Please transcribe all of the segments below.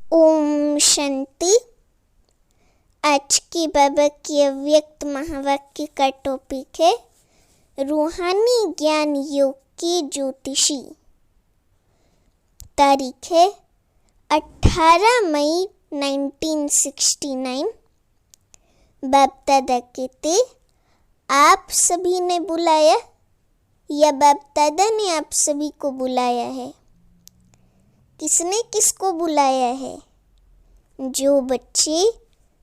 ओम शांति। आज की बाबा की अव्यक्त महावाक्य का टॉपिक है रूहानी ज्ञान योग की ज्योतिषी। तारीख है 18 मई 1969। बाप दादा कहते आप सभी ने बुलाया या बाप दादा ने आप सभी को बुलाया है? किसने किसको बुलाया है? जो बच्चे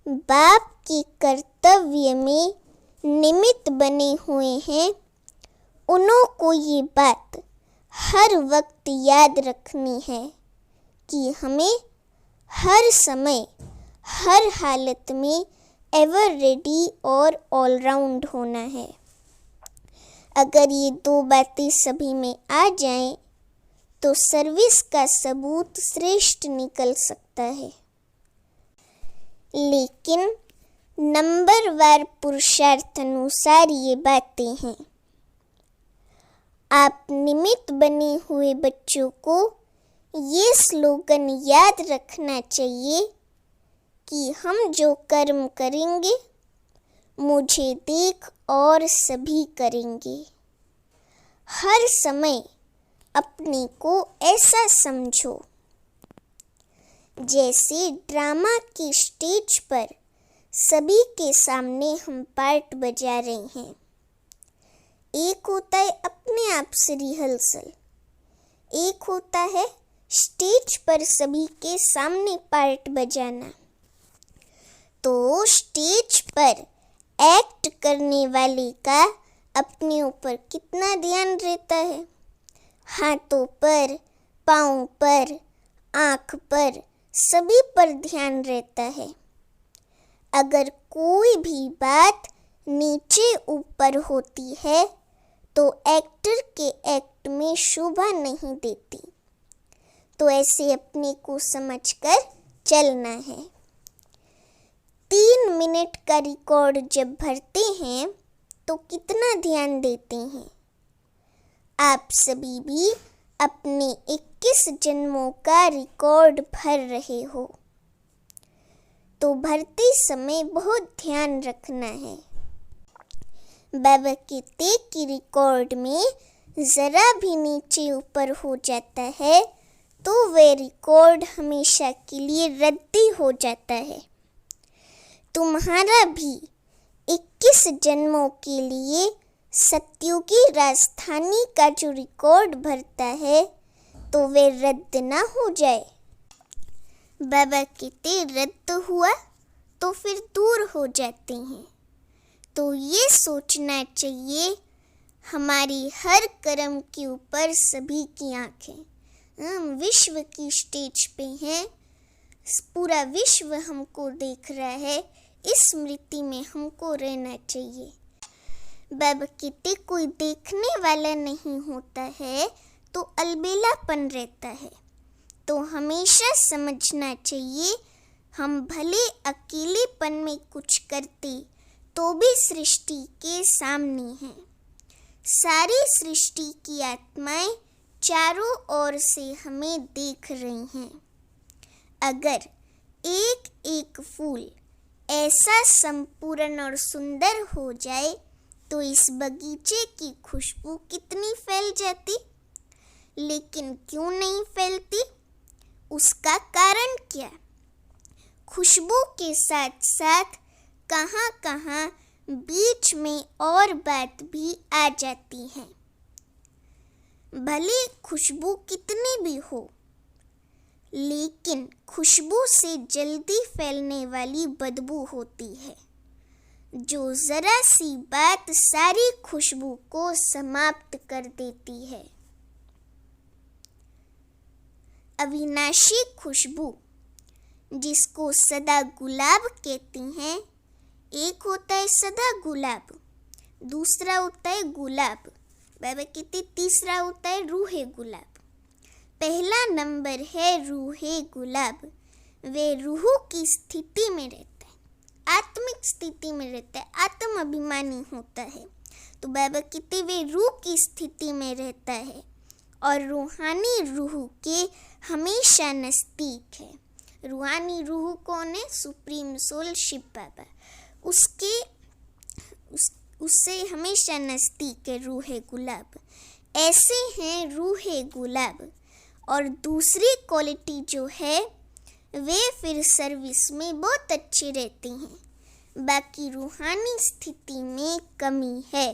बाप के कर्तव्य में निमित्त बने हुए हैं उन्हों को ये बात हर वक्त याद रखनी है कि हमें हर समय हर हालत में एवर रेडी और ऑलराउंड होना है। अगर ये दो बातें सभी में आ जाएं तो सर्विस का सबूत श्रेष्ठ निकल सकता है। लेकिन नंबरवार पुरुषार्थ अनुसार ये बातें हैं। आप निमित्त बने हुए बच्चों को ये स्लोगन याद रखना चाहिए कि हम जो कर्म करेंगे मुझे देख और सभी करेंगे। हर समय अपने को ऐसा समझो जैसे ड्रामा के स्टेज पर सभी के सामने हम पार्ट बजा रहे हैं। एक होता है अपने आप से रिहर्सल, एक होता है स्टेज पर सभी के सामने पार्ट बजाना। तो स्टेज पर एक्ट करने वाले का अपने ऊपर कितना ध्यान रहता है? हाथों पर, पाँव पर, आँख पर, सभी पर ध्यान रहता है। अगर कोई भी बात नीचे ऊपर होती है तो एक्टर के एक्ट में शोभा नहीं देती। तो ऐसे अपने को समझकर चलना है। 3 मिनट का रिकॉर्ड जब भरते हैं तो कितना ध्यान देते हैं? आप सभी भी अपने 21 जन्मों का रिकॉर्ड भर रहे हो तो भरते समय बहुत ध्यान रखना है। बाबा कहते कि रिकॉर्ड में जरा भी नीचे ऊपर हो जाता है तो वह रिकॉर्ड हमेशा के लिए रद्दी हो जाता है। तुम्हारा भी 21 जन्मों के लिए सत्युगी राजधानी का जो रिकॉर्ड भरता है तो वे रद्द ना हो जाए। बाबा कहते रद्द हुआ तो फिर दूर हो जाते हैं। तो ये सोचना चाहिए हमारी हर कर्म के ऊपर सभी की आंखें। हम विश्व की स्टेज पे हैं, पूरा विश्व हमको देख रहा है। इस स्मृति में हमको रहना चाहिए। बाबा कहते कोई देखने वाला नहीं होता है तो अलबेलापन रहता है। तो हमेशा समझना चाहिए हम भले अकेलेपन में कुछ करते तो भी सृष्टि के सामने हैं। सारी सृष्टि की आत्माएं चारों ओर से हमें देख रही हैं। अगर एक एक फूल ऐसा संपूर्ण और सुंदर हो जाए तो इस बगीचे की खुशबू कितनी फैल जाती। लेकिन क्यों नहीं फैलती? उसका कारण क्या? खुशबू के साथ साथ कहाँ कहाँ बीच में और बात भी आ जाती है। भले खुशबू कितनी भी हो लेकिन खुशबू से जल्दी फैलने वाली बदबू होती है जो जरा सी बात सारी खुशबू को समाप्त कर देती है। अविनाशी खुशबू जिसको सदा गुलाब कहते हैं, एक होता है सदा गुलाब, दूसरा होता है गुलाब, बाबा कहते तीसरा होता है रूहे गुलाब। पहला नंबर है रूहे गुलाब। वे रूह की स्थिति में रहता है, आत्मिक स्थिति में रहता है, आत्म अभिमानी होता है। तो बाबा कहते वे रूह की स्थिति में रहता है और रूहानी रूह के हमेशा नज़दीक है। रूहानी रूह कौन है? सुप्रीम सोल शिव बाबा। उससे हमेशा नज़दीक है रूह गुलाब। ऐसे हैं रूह गुलाब। और दूसरी क्वालिटी जो है वे फिर सर्विस में बहुत अच्छे रहते हैं, बाकी रूहानी स्थिति में कमी है।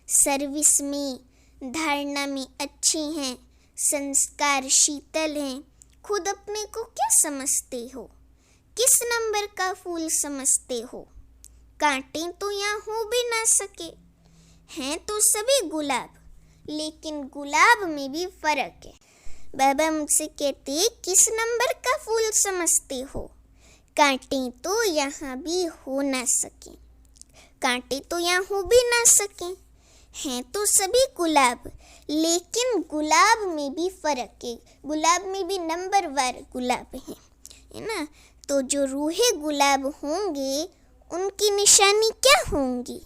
सर्विस में, धारणा में अच्छे हैं, संस्कार शीतल हैं। खुद अपने को क्या समझते हो? किस नंबर का फूल समझते हो? कांटे तो यहाँ हो भी ना सके, हैं तो सभी गुलाब, लेकिन गुलाब में भी फर्क है। बाबा मुझसे कहते, किस नंबर का फूल समझते हो? कांटे तो यहाँ भी हो ना सके, कांटे तो यहाँ हो भी ना सके, हैं तो सभी गुलाब, लेकिन गुलाब में भी फर्क है। गुलाब में भी नंबरवार गुलाब है ना। तो जो रूहे गुलाब होंगे उनकी निशानी क्या होंगी?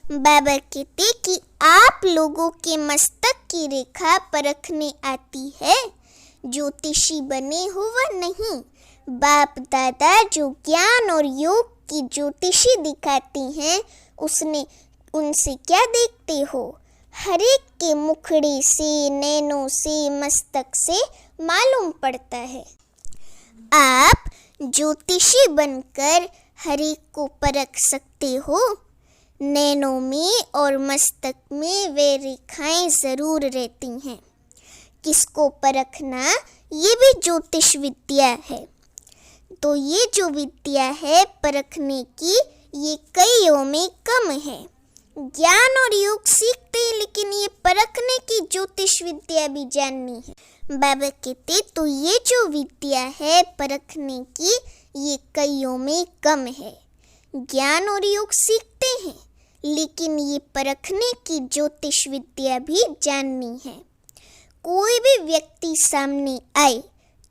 बाबा कहते कि आप लोगों के मस्तक की रेखा परखने आती है। ज्योतिषी बने हो वह नहीं, बाप दादा जो ज्ञान और योग की ज्योतिषी दिखाती हैं उनसे क्या देखते हो? हर एक के मुखड़े से, नैनों से, मस्तक से मालूम पड़ता है। आप ज्योतिषी बनकर हर एक को परख सकते हो। नैनों में और मस्तक में वे रेखाएं जरूर रहती हैं। किसको परखना, ये भी ज्योतिष विद्या है। तो ये जो विद्या है परखने की, ये कईयों में कम है। ज्ञान और योग सीखते हैं, लेकिन ये परखने की ज्योतिष विद्या भी जाननी है। बाबा कहते तो ये जो विद्या है परखने की, ये कईयों में कम है। ज्ञान और योग सीखते हैं, लेकिन ये परखने की ज्योतिष विद्या भी जाननी है। कोई भी व्यक्ति सामने आए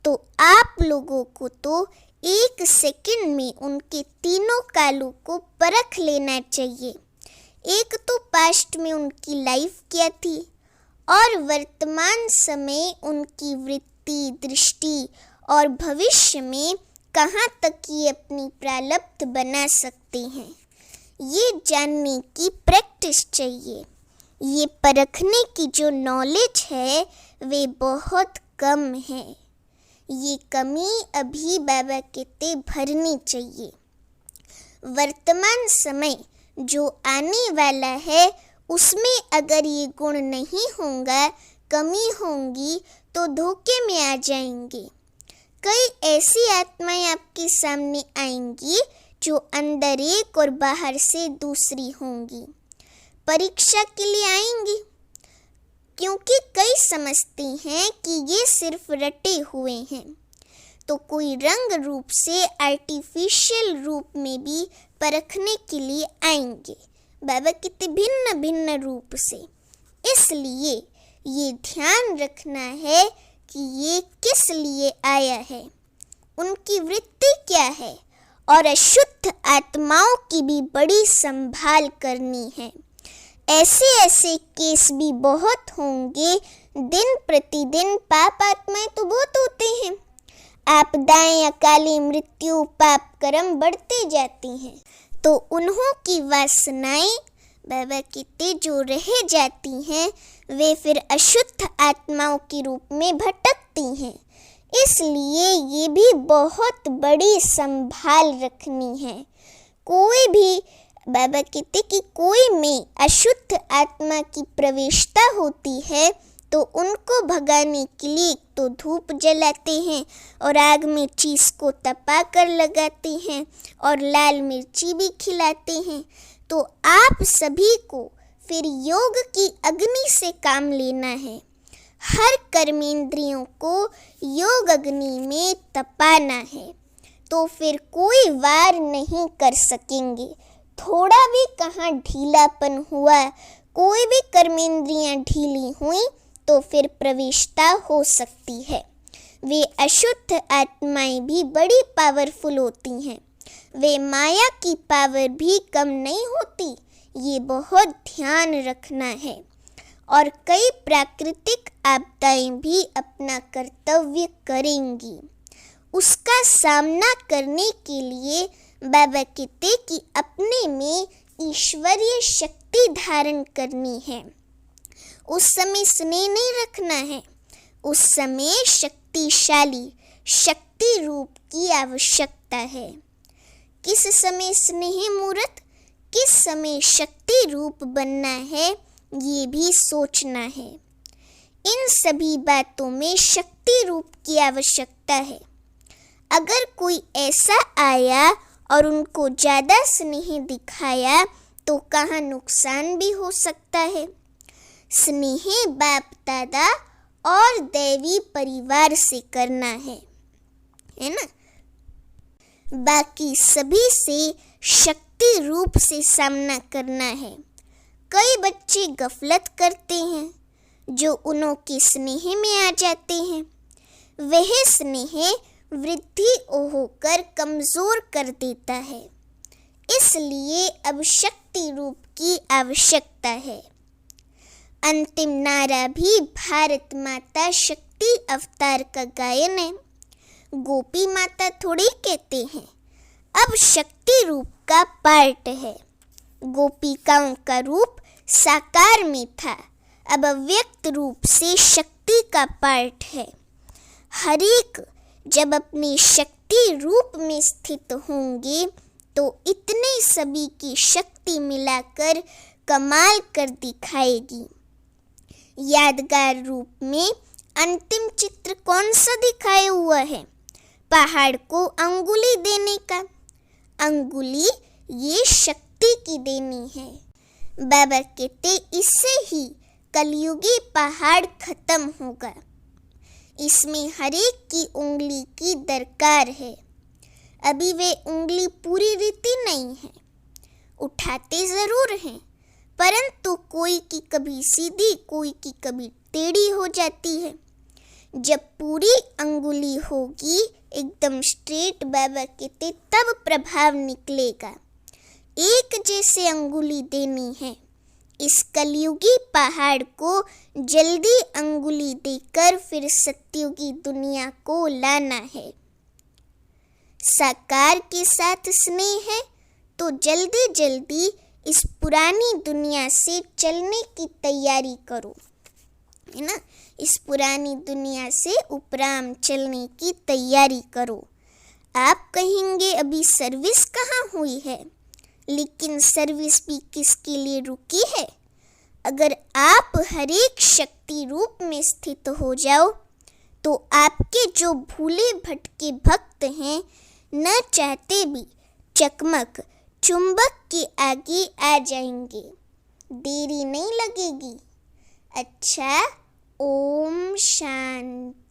तो आप लोगों को तो 1 सेकंड में उनके तीनों कालों को परख लेना चाहिए। एक तो पास्ट में उनकी लाइफ क्या थी और वर्तमान समय उनकी वृत्ति, दृष्टि और भविष्य में कहाँ तक ये अपनी प्रारब्ध बना सकते हैं, ये जानने की प्रैक्टिस चाहिए। ये परखने की जो नॉलेज है वे बहुत कम है। ये कमी अभी बाबा कहते भरनी चाहिए। वर्तमान समय जो आने वाला है उसमें अगर ये गुण नहीं होगा, कमी होंगी, तो धोखे में आ जाएंगे। कई ऐसी आत्माएं आपके सामने आएंगी जो अंदर एक और बाहर से दूसरी होंगी। परीक्षा के लिए आएंगी, क्योंकि कई समझते हैं कि ये सिर्फ रटे हुए हैं। तो कोई रंग रूप से, आर्टिफिशियल रूप में भी परखने के लिए आएंगे। बाबा कितने भिन्न भिन्न रूप से। इसलिए ये ध्यान रखना है कि ये किस लिए आया है, उनकी वृत्ति क्या है, और अशुद्ध आत्माओं की भी बड़ी संभाल करनी है। ऐसे ऐसे केस भी बहुत होंगे। दिन प्रतिदिन पाप आत्माएं तो बहुत होते हैं। आपदाएं, अकाली मृत्यु, पाप कर्म बढ़ते जाती हैं। तो उन्हों की वासनाएं बाबा कहते जो रह जाती हैं, वे फिर अशुद्ध आत्माओं के रूप में भटकती हैं। इसलिए ये भी बहुत बड़ी संभाल रखनी है। कोई भी बाबा कहते कि कोई में अशुद्ध आत्मा की प्रवेशता होती है तो उनको भगाने के लिए तो धूप जलाते हैं और आग में चीज़ को तपा कर लगाते हैं और लाल मिर्ची भी खिलाते हैं। तो आप सभी को फिर योग की अग्नि से काम लेना है। हर कर्मेंद्रियों को योग अग्नि में तपाना है, तो फिर कोई वार नहीं कर सकेंगे। थोड़ा भी कहाँ ढीलापन हुआ, कोई भी कर्मेंद्रियां ढीली हुई तो फिर प्रवेशता हो सकती है। वे अशुद्ध आत्माएं भी बड़ी पावरफुल होती हैं। वे माया की पावर भी कम नहीं होती। ये बहुत ध्यान रखना है। और कई प्राकृतिक आपदाएं भी अपना कर्तव्य करेंगी। उसका सामना करने के लिए बाबा कहते कि अपने में ईश्वरीय शक्ति धारण करनी है। उस समय स्नेह नहीं रखना है, उस समय शक्तिशाली शक्ति रूप की आवश्यकता है। किस समय स्नेह मूर्त, किस समय शक्ति रूप बनना है, ये भी सोचना है। इन सभी बातों में शक्ति रूप की आवश्यकता है। अगर कोई ऐसा आया और उनको ज़्यादा स्नेह दिखाया तो कहाँ नुकसान भी हो सकता है। स्नेह बाप दादा और दैवी परिवार से करना है ना। बाकी सभी से शक्ति रूप से सामना करना है। कई बच्चे गफलत करते हैं जो उनके स्नेह में आ जाते हैं। वह स्नेह वृद्धि होकर कमजोर कर देता है। इसलिए अब शक्ति रूप की आवश्यकता है। अंतिम नारा भी भारत माता शक्ति अवतार का गायन है। गोपी माता थोड़ी कहते हैं, अब शक्ति रूप का पार्ट है। गोपिकाओं का रूप साकार में था, अब अव्यक्त रूप से शक्ति का पार्ट है। हर एक जब अपनी शक्ति रूप में स्थित होंगे तो इतने सभी की शक्ति मिलाकर कमाल कर दिखाएगी। यादगार रूप में अंतिम चित्र कौन सा दिखाया हुआ है? पहाड़ को अंगुली देने का। अंगुली ये शक्ति की देनी है। बाबा कहते इससे ही कलयुगी पहाड़ खत्म होगा। इसमें हर एक की उंगली की दरकार है। अभी वे उंगली पूरी रीति नहीं है, उठाते जरूर हैं, परंतु कोई की कभी सीधी, कोई की कभी टेढ़ी हो जाती है। जब पूरी अंगुली होगी एकदम स्ट्रेट, बाबा कहते तब प्रभाव निकलेगा। एक जैसे अंगुली देनी है। इस कलयुगी पहाड़ को जल्दी अंगुली देकर फिर सत्युगी दुनिया को लाना है। साकार के साथ स्नेह है तो जल्दी जल्दी इस पुरानी दुनिया से चलने की तैयारी करो, है ना। इस पुरानी दुनिया से उपराम चलने की तैयारी करो। आप कहेंगे अभी सर्विस कहाँ हुई है, लेकिन सर्विस भी किसके लिए रुकी है? अगर आप हर एक शक्ति रूप में स्थित हो जाओ तो आपके जो भूले भटके भक्त हैं न चाहते भी चकमक चुंबक के आगे आ जाएंगे। देरी नहीं लगेगी। अच्छा, ओम शांति।